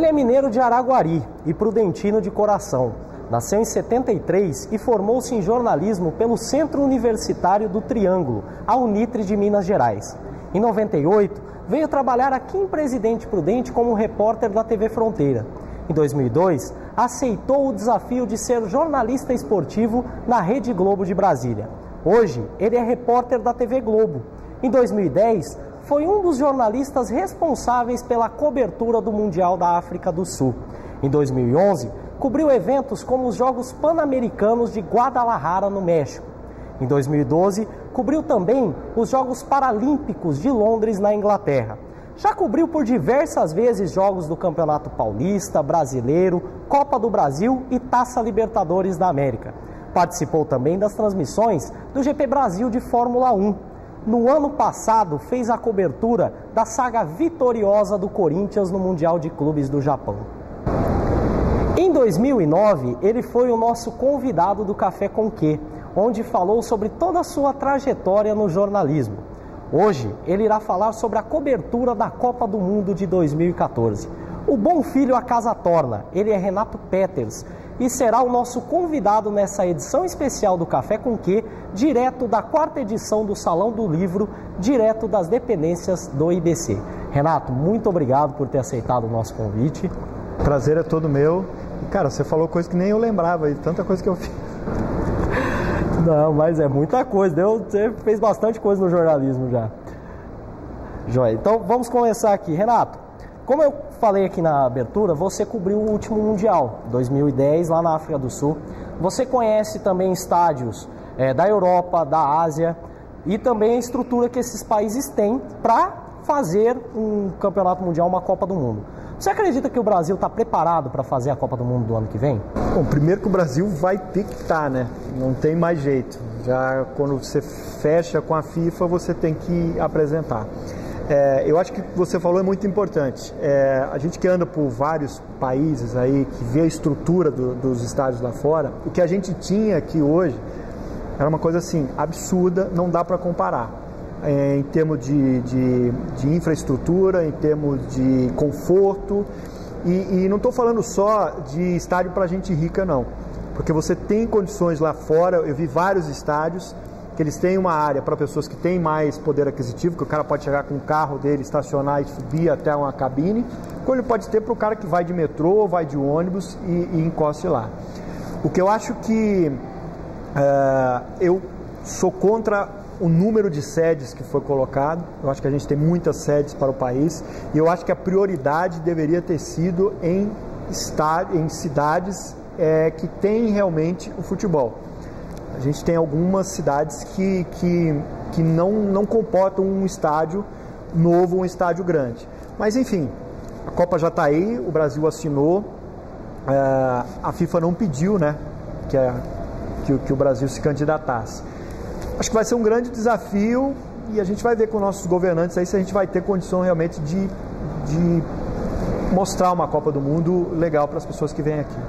Ele é mineiro de Araguari e prudentino de coração. Nasceu em 73 e formou-se em jornalismo pelo Centro Universitário do Triângulo, a Unitre de Minas Gerais. Em 98, veio trabalhar aqui em Presidente Prudente como repórter da TV Fronteira. Em 2002, aceitou o desafio de ser jornalista esportivo na Rede Globo de Brasília. Hoje, ele é repórter da TV Globo. Em 2010, foi um dos jornalistas responsáveis pela cobertura do Mundial da África do Sul. Em 2011, cobriu eventos como os Jogos Pan-Americanos de Guadalajara, no México. Em 2012, cobriu também os Jogos Paralímpicos de Londres, na Inglaterra. Já cobriu por diversas vezes jogos do Campeonato Paulista, Brasileiro, Copa do Brasil e Taça Libertadores da América. Participou também das transmissões do GP Brasil de Fórmula 1. No ano passado, fez a cobertura da saga vitoriosa do Corinthians no Mundial de Clubes do Japão. Em 2009, ele foi o nosso convidado do Café com Quê, onde falou sobre toda a sua trajetória no jornalismo. Hoje, ele irá falar sobre a cobertura da Copa do Mundo de 2014. O bom filho a casa torna, ele é Renato Peters e será o nosso convidado nessa edição especial do Café com Quê, direto da 4ª edição do Salão do Livro, direto das dependências do IBC. Renato, muito obrigado por ter aceitado o nosso convite. O prazer é todo meu. E, cara, você falou coisa que nem eu lembrava, tanta coisa que eu fiz. Não, mas é muita coisa. Você fez bastante coisa no jornalismo já. Joia. Então vamos começar aqui. Renato, como eu falei aqui na abertura, você cobriu o último Mundial, 2010, lá na África do Sul. Você conhece também estádios da Europa, da Ásia e também a estrutura que esses países têm para fazer um campeonato mundial, uma Copa do Mundo. Você acredita que o Brasil está preparado para fazer a Copa do Mundo do ano que vem? Bom, primeiro que o Brasil vai ter que estar, né? Não tem mais jeito. Já quando você fecha com a FIFA, você tem que apresentar. Eu acho que o que você falou é muito importante. A gente que anda por vários países aí, que vê a estrutura dos estádios lá fora, o que a gente tinha aqui hoje era uma coisa assim, absurda, não dá para comparar. Em termos de infraestrutura, em termos de conforto, e não estou falando só de estádio para gente rica, não, porque você tem condições lá fora. Eu vi vários estádios que eles têm uma área para pessoas que têm mais poder aquisitivo, que o cara pode chegar com o carro dele, estacionar e subir até uma cabine, como ele pode ter para o cara que vai de metrô, vai de ônibus e encoste lá. O que eu acho que eu sou contra o número de sedes que foi colocado. Eu acho que a gente tem muitas sedes para o país e eu acho que a prioridade deveria ter sido em cidades que têm realmente o futebol. A gente tem algumas cidades que não comportam um estádio novo, um estádio grande. Mas enfim, a Copa já está aí, o Brasil assinou, a FIFA não pediu, né, que o Brasil se candidatasse. Acho que vai ser um grande desafio e a gente vai ver com nossos governantes aí se a gente vai ter condição realmente de mostrar uma Copa do Mundo legal para as pessoas que vêm aqui.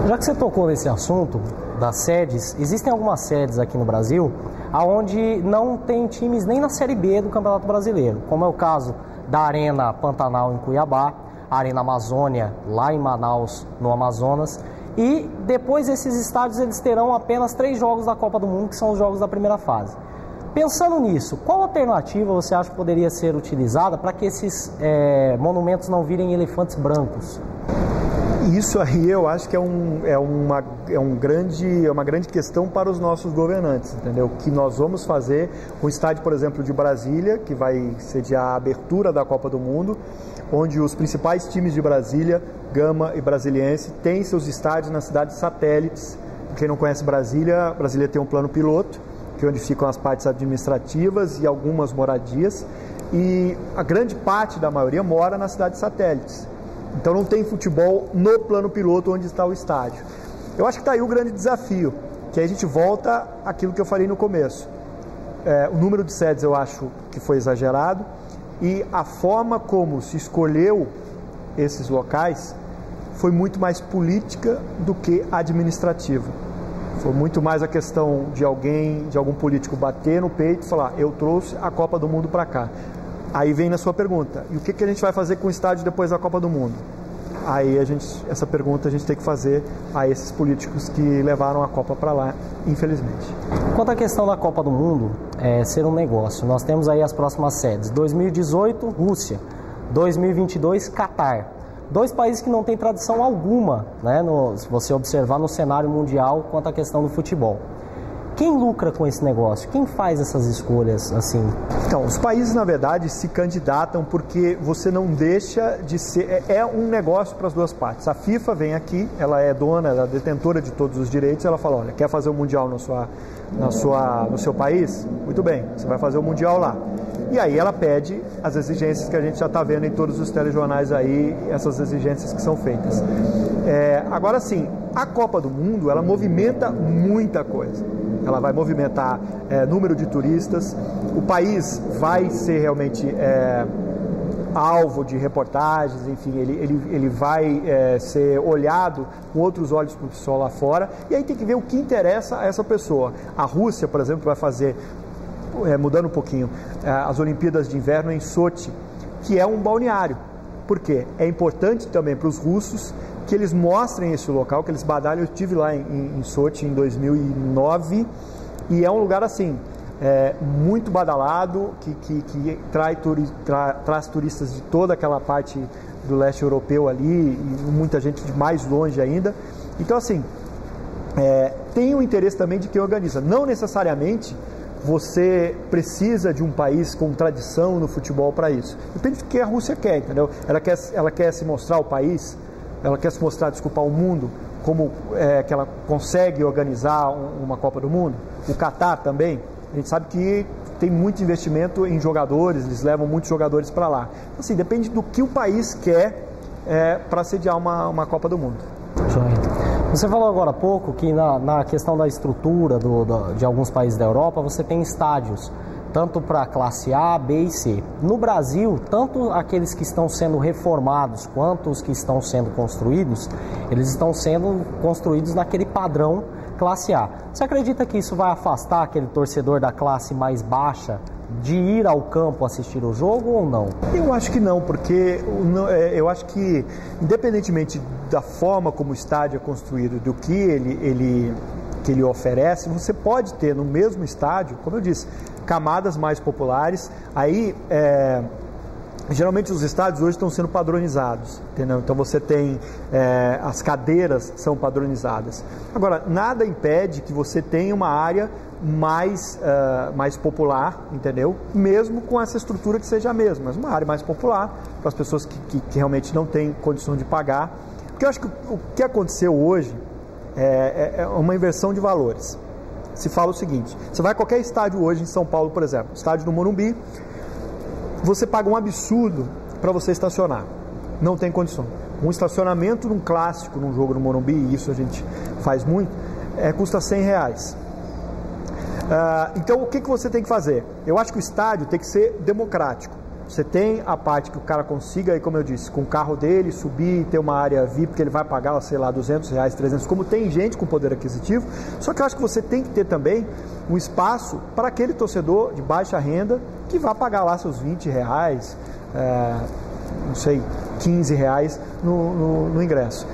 Já que você tocou nesse assunto das sedes, existem algumas sedes aqui no Brasil onde não tem times nem na Série B do Campeonato Brasileiro, como é o caso da Arena Pantanal em Cuiabá, a Arena Amazônia lá em Manaus, no Amazonas. E depois esses estádios eles terão apenas 3 jogos da Copa do Mundo, que são os jogos da primeira fase. Pensando nisso, qual alternativa você acha que poderia ser utilizada para que esses monumentos não virem elefantes brancos? Isso aí eu acho que é uma grande questão para os nossos governantes, entendeu? Que nós vamos fazer o estádio, por exemplo, de Brasília, que vai sediar a abertura da Copa do Mundo, onde os principais times de Brasília, Gama e Brasiliense, têm seus estádios nas cidades satélites. Quem não conhece Brasília, Brasília tem um plano piloto, que é onde ficam as partes administrativas e algumas moradias, e a grande parte da maioria mora nas cidades satélites. Então não tem futebol no plano piloto onde está o estádio. Eu acho que está aí o grande desafio, que aí a gente volta àquilo que eu falei no começo. O número de sedes eu acho que foi exagerado e a forma como se escolheu esses locais foi muito mais política do que administrativa. Foi muito mais a questão de algum político bater no peito e falar: eu trouxe a Copa do Mundo para cá. Aí vem na sua pergunta: e o que a gente vai fazer com o estádio depois da Copa do Mundo? aí essa pergunta a gente tem que fazer a esses políticos que levaram a Copa para lá, infelizmente. Quanto à questão da Copa do Mundo ser um negócio, nós temos aí as próximas sedes: 2018, Rússia; 2022, Catar. Dois países que não têm tradição alguma, né, se você observar no cenário mundial quanto à questão do futebol. Quem lucra com esse negócio? Quem faz essas escolhas assim? Então, os países, na verdade, se candidatam porque você não deixa de ser... É um negócio para as duas partes. A FIFA vem aqui, ela é dona, ela é detentora de todos os direitos, ela fala, olha, quer fazer o Mundial no seu país? Muito bem, você vai fazer o Mundial lá. E aí ela pede as exigências que a gente já está vendo em todos os telejornais aí, essas exigências que são feitas. Agora sim, a Copa do Mundo, ela movimenta muita coisa. Ela vai movimentar número de turistas, o país vai ser realmente alvo de reportagens, enfim, ele vai ser olhado com outros olhos por pessoal lá fora, e aí tem que ver o que interessa a essa pessoa. A Rússia, por exemplo, vai fazer, mudando um pouquinho, as Olimpíadas de Inverno em Sochi, que é um balneário. Por quê? É importante também para os russos que eles mostrem esse local, que eles badalhem. Eu estive lá em Sochi em 2009 e é um lugar assim, muito badalado, que traz turistas de toda aquela parte do leste europeu ali, e muita gente de mais longe ainda. Então assim, tem o interesse também de quem organiza. Não necessariamente você precisa de um país com tradição no futebol para isso. Depende do que a Rússia quer, entendeu? Ela quer se mostrar o país, ela quer se mostrar, o mundo, como que ela consegue organizar uma Copa do Mundo. O Catar também, a gente sabe que tem muito investimento em jogadores, eles levam muitos jogadores para lá. Então, assim, depende do que o país quer para sediar uma Copa do Mundo. Você falou agora há pouco que na questão da estrutura de alguns países da Europa, você tem estádios, tanto para classe A, B e C. No Brasil, tanto aqueles que estão sendo reformados quanto os que estão sendo construídos, eles estão sendo construídos naquele padrão classe A. Você acredita que isso vai afastar aquele torcedor da classe mais baixa de ir ao campo assistir o jogo ou não? Eu acho que não, porque eu acho que, independentemente da forma como o estádio é construído, do que ele oferece, você pode ter no mesmo estádio, como eu disse, camadas mais populares. Aí, geralmente os estádios hoje estão sendo padronizados, entendeu? Então você tem, as cadeiras são padronizadas. Agora, nada impede que você tenha uma área mais popular, entendeu? Mesmo com essa estrutura que seja a mesma, mas uma área mais popular para as pessoas que realmente não têm condição de pagar. Porque eu acho que o que aconteceu hoje é uma inversão de valores. Se fala o seguinte: você vai a qualquer estádio hoje em São Paulo, por exemplo, estádio do Morumbi, você paga um absurdo para você estacionar, não tem condição. Um estacionamento num clássico, num jogo no Morumbi, e isso a gente faz muito, custa R$100. Então o que você tem que fazer? Eu acho que o estádio tem que ser democrático. Você tem a parte que o cara consiga, como eu disse, com o carro dele, subir e ter uma área VIP, que ele vai pagar, sei lá, R$200, R$300, como tem gente com poder aquisitivo. Só que eu acho que você tem que ter também um espaço para aquele torcedor de baixa renda que vai pagar lá seus R$20, não sei, R$15 no ingresso.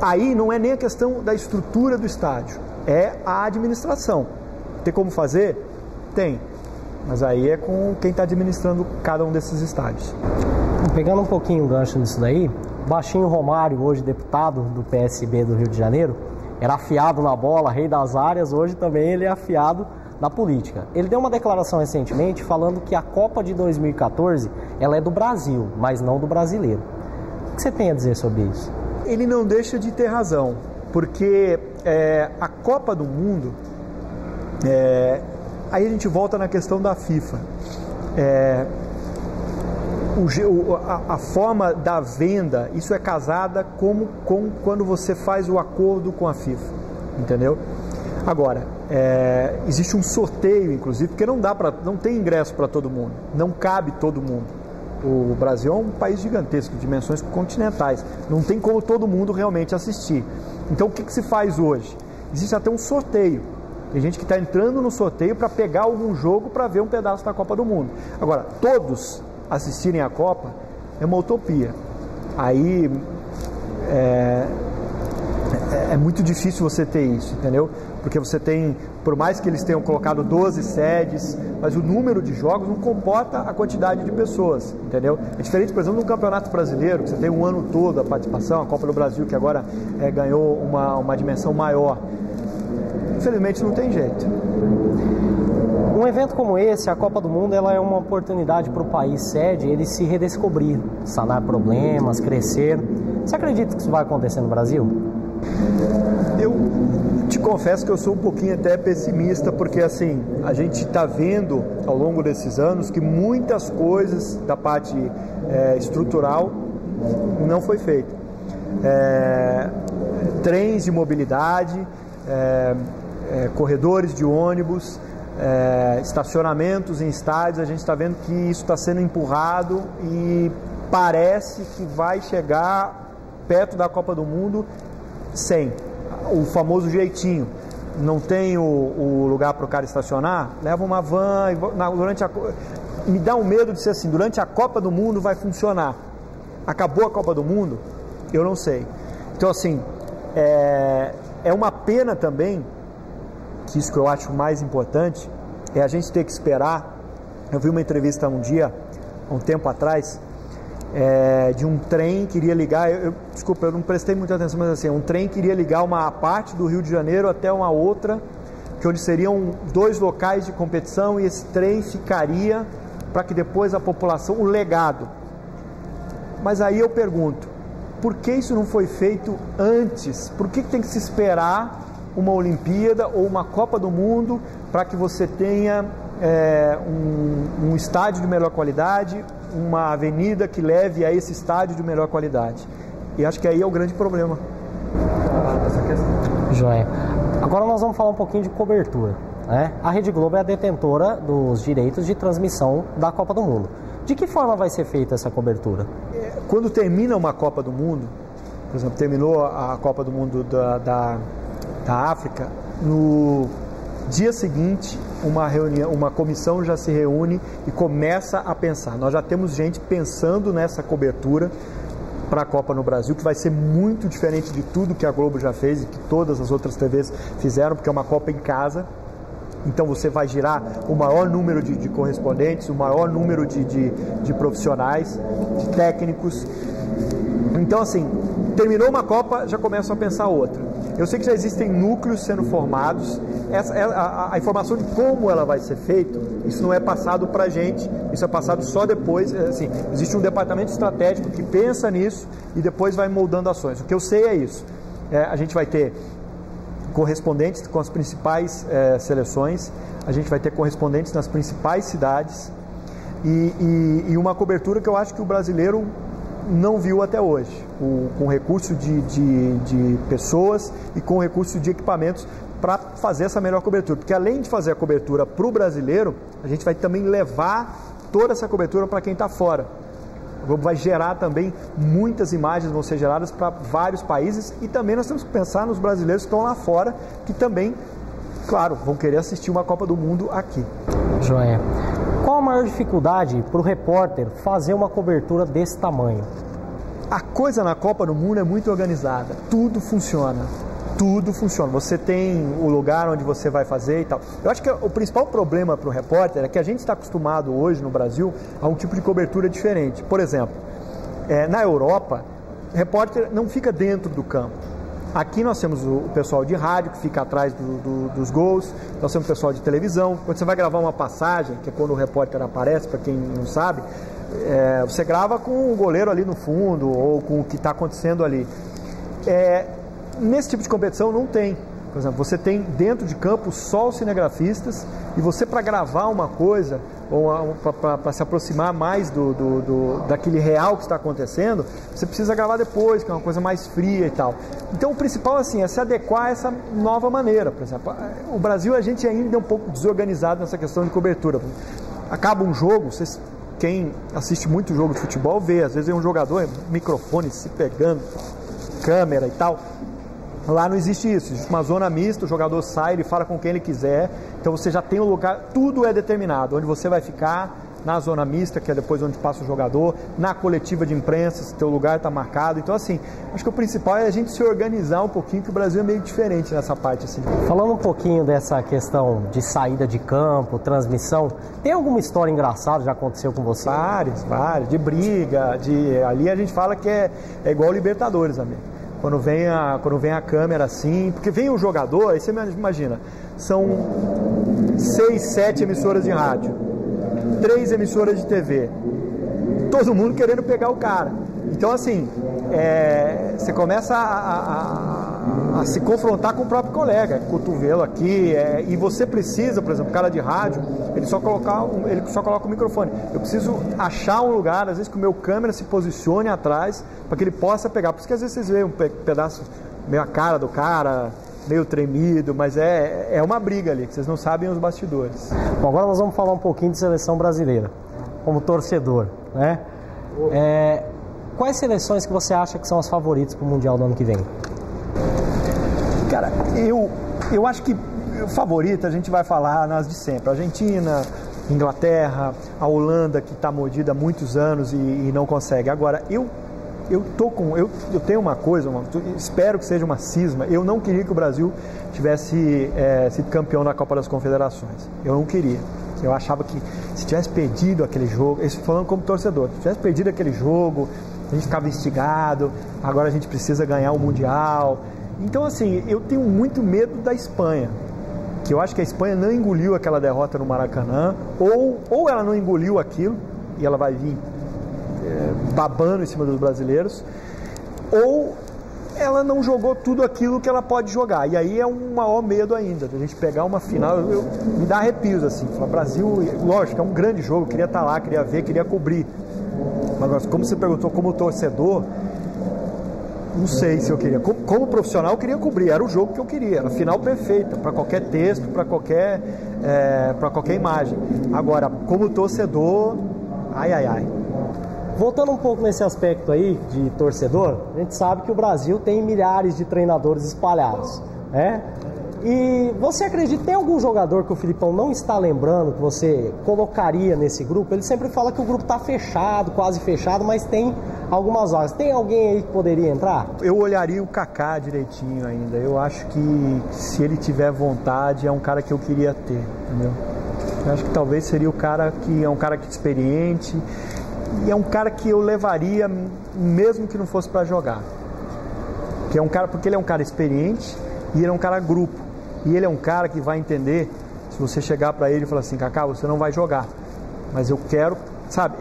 Aí não é nem a questão da estrutura do estádio, é a administração. Tem como fazer? Tem. Mas aí é com quem está administrando cada um desses estádios. Pegando um pouquinho o gancho nisso daí, Baixinho Romário, hoje deputado do PSB do Rio de Janeiro, era afiado na bola, rei das áreas, hoje também ele é afiado na política. Ele deu uma declaração recentemente falando que a Copa de 2014 ela é do Brasil, mas não do brasileiro. O que você tem a dizer sobre isso? Ele não deixa de ter razão, porque a Copa do Mundo... Aí a gente volta na questão da FIFA. A forma da venda, isso é casada com quando você faz o acordo com a FIFA, entendeu? Agora, existe um sorteio, inclusive, porque não tem ingresso para todo mundo, não cabe todo mundo. O Brasil é um país gigantesco, de dimensões continentais, não tem como todo mundo realmente assistir. Então o que se faz hoje? Existe até um sorteio. Tem gente que está entrando no sorteio para pegar algum jogo para ver um pedaço da Copa do Mundo. Agora, todos assistirem à Copa é uma utopia. aí é muito difícil você ter isso, entendeu? Porque você tem, por mais que eles tenham colocado 12 sedes, mas o número de jogos não comporta a quantidade de pessoas, entendeu? É diferente, por exemplo, no Campeonato Brasileiro, que você tem um ano todo a participação, a Copa do Brasil, que agora ganhou uma dimensão maior. Infelizmente não tem jeito. Um evento como esse, a Copa do Mundo, ela é uma oportunidade para o país sede ele se redescobrir, sanar problemas, crescer. Você acredita que isso vai acontecer no Brasil? Eu te confesso que eu sou um pouquinho até pessimista, porque assim, a gente está vendo ao longo desses anos que muitas coisas da parte estrutural não foi feita. Trens de mobilidade, corredores de ônibus, estacionamentos em estádios, a gente está vendo que isso está sendo empurrado e parece que vai chegar perto da Copa do Mundo sem o famoso jeitinho. Não tem o lugar para o cara estacionar, leva uma van me dá um medo de ser assim, durante a Copa do Mundo vai funcionar. Acabou a Copa do Mundo? Eu não sei. Então assim, é uma pena também, que isso que eu acho mais importante, é a gente ter que esperar. Eu vi uma entrevista há um tempo atrás, de um trem que iria ligar, desculpa, eu não prestei muita atenção, mas assim, um trem que iria ligar uma parte do Rio de Janeiro até uma outra, que onde seriam 2 locais de competição, e esse trem ficaria para que depois a população, o legado. Mas aí eu pergunto, por que isso não foi feito antes? Por que tem que se esperar uma Olimpíada ou uma Copa do Mundo para que você tenha um estádio de melhor qualidade, uma avenida que leve a esse estádio de melhor qualidade? E acho que aí é o grande problema dessa questão. Joia. Agora nós vamos falar um pouquinho de cobertura, né? A Rede Globo é a detentora dos direitos de transmissão da Copa do Mundo. De que forma vai ser feita essa cobertura? Quando termina uma Copa do Mundo, por exemplo, terminou a Copa do Mundo da África, no dia seguinte uma comissão já se reúne e começa a pensar. Nós já temos gente pensando nessa cobertura para a Copa no Brasil, que vai ser muito diferente de tudo que a Globo já fez e que todas as outras TVs fizeram, porque é uma Copa em casa. Então você vai girar o maior número de correspondentes, o maior número de profissionais, de técnicos. Então assim, terminou uma Copa, já começam a pensar outra. Eu sei que já existem núcleos sendo formados. A informação de como ela vai ser feita, isso não é passado para a gente, isso é passado só depois. Assim, existe um departamento estratégico que pensa nisso e depois vai moldando ações. O que eu sei é isso. A gente vai ter correspondentes com as principais seleções, a gente vai ter correspondentes nas principais cidades e uma cobertura que eu acho que o brasileiro não viu até hoje, com recurso de pessoas e com recurso de equipamentos para fazer essa melhor cobertura, porque além de fazer a cobertura para o brasileiro, a gente vai também levar toda essa cobertura para quem está fora. O Globo vai gerar também, muitas imagens vão ser geradas para vários países, e também nós temos que pensar nos brasileiros que estão lá fora, que também, claro, vão querer assistir uma Copa do Mundo aqui. Joia. Qual a maior dificuldade para o repórter fazer uma cobertura desse tamanho? A coisa na Copa do Mundo é muito organizada, tudo funciona. Tudo funciona, você tem o lugar onde você vai fazer e tal. Eu acho que o principal problema para o repórter é que a gente está acostumado hoje no Brasil a um tipo de cobertura diferente. Por exemplo, na Europa, o repórter não fica dentro do campo. Aqui nós temos o pessoal de rádio que fica atrás dos gols, nós temos o pessoal de televisão. Quando você vai gravar uma passagem, que é quando o repórter aparece, para quem não sabe, você grava com o goleiro ali no fundo ou com o que está acontecendo ali. Nesse tipo de competição não tem. Por exemplo, você tem dentro de campo só os cinegrafistas, e você, para gravar uma coisa, ou para se aproximar mais daquele real que está acontecendo, você precisa gravar depois, que é uma coisa mais fria e tal. Então o principal assim, é se adequar a essa nova maneira. Por exemplo, o Brasil, a gente ainda é um pouco desorganizado nessa questão de cobertura. Acaba um jogo, quem assiste muito jogo de futebol vê, às vezes é um jogador, microfone se pegando, câmera e tal. Lá não existe isso, existe uma zona mista, o jogador sai, ele fala com quem ele quiser, então você já tem um lugar, tudo é determinado, onde você vai ficar, na zona mista, que é depois onde passa o jogador, na coletiva de imprensa, se teu lugar está marcado. Então, assim, acho que o principal é a gente se organizar um pouquinho, que o Brasil é meio diferente nessa parte, assim. Falando um pouquinho dessa questão de saída de campo, transmissão, tem alguma história engraçada que já aconteceu com você? Várias, de briga, ali a gente fala que é igual Libertadores, amigo. Quando vem a câmera assim, porque vem o jogador, aí você imagina, são 6, 7 emissoras de rádio, 3 emissoras de TV, todo mundo querendo pegar o cara. Então, assim, você começa a se confrontar com o próprio colega, cotovelo aqui, e você precisa, por exemplo, o cara de rádio, ele só coloca o microfone. Eu preciso achar um lugar, às vezes, que o meu câmera se posicione atrás, para que ele possa pegar. Por isso que às vezes vocês veem um pedaço, meio a cara do cara, meio tremido, mas é uma briga ali, que vocês não sabem os bastidores. Bom, agora nós vamos falar um pouquinho de seleção brasileira, como torcedor, né? Quais seleções que você acha que são as favoritas para o Mundial do ano que vem? Cara, eu acho que favorita a gente vai falar nas de sempre. Argentina, Inglaterra, a Holanda, que está mordida há muitos anos e não consegue. Agora, eu tenho uma coisa, espero que seja uma cisma. Eu não queria que o Brasil tivesse sido campeão na Copa das Confederações. Eu não queria. Eu achava que se tivesse perdido aquele jogo, isso falando como torcedor, se tivesse perdido aquele jogo, a gente ficava instigado, agora a gente precisa ganhar o Mundial. Então, assim, eu tenho muito medo da Espanha, que eu acho que a Espanha não engoliu aquela derrota no Maracanã, ou ela não engoliu aquilo, e ela vai vir babando em cima dos brasileiros, ou ela não jogou tudo aquilo que ela pode jogar. E aí é um maior medo ainda, da gente pegar uma final, me dá arrepios, assim, falar, Brasil, lógico, é um grande jogo, eu queria estar lá, queria ver, queria cobrir. Mas como você perguntou, como torcedor, não sei se eu queria. Como profissional, eu queria cobrir, era o jogo que eu queria, era a final perfeita, para qualquer texto, para qualquer imagem. Agora, como torcedor, ai. Voltando um pouco nesse aspecto aí de torcedor, a gente sabe que o Brasil tem milhares de treinadores espalhados, né? E você acredita, tem algum jogador que o Filipão não está lembrando, que você colocaria nesse grupo? Ele sempre fala que o grupo está fechado, quase fechado, mas tem algumas vagas. Tem alguém aí que poderia entrar? Eu olharia o Kaká direitinho ainda. Eu acho que se ele tiver vontade, é um cara que eu queria ter, entendeu? Eu acho que talvez seria o cara que é um cara que é experiente, e é um cara que eu levaria mesmo que não fosse para jogar. Que é um cara, porque ele é um cara experiente e ele é um cara grupo. E ele é um cara que vai entender, se você chegar para ele e falar assim, Kaká, você não vai jogar, mas eu quero, sabe,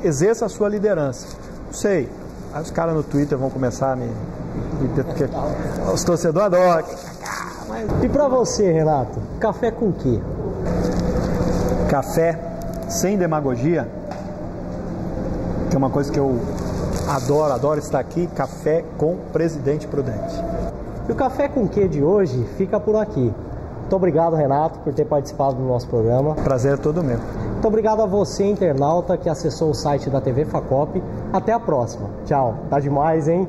exerça a sua liderança. Não sei, aí os caras no Twitter vão começar a porque os torcedores adoram. E para você, Renato, café com quê? Café sem demagogia, que é uma coisa que eu adoro estar aqui, café com Presidente Prudente. E o Café com Quê de hoje fica por aqui. Muito obrigado, Renato, por ter participado do nosso programa. Prazer é todo meu. Muito obrigado a você, internauta, que acessou o site da TV Facop. Até a próxima. Tchau. Tá demais, hein?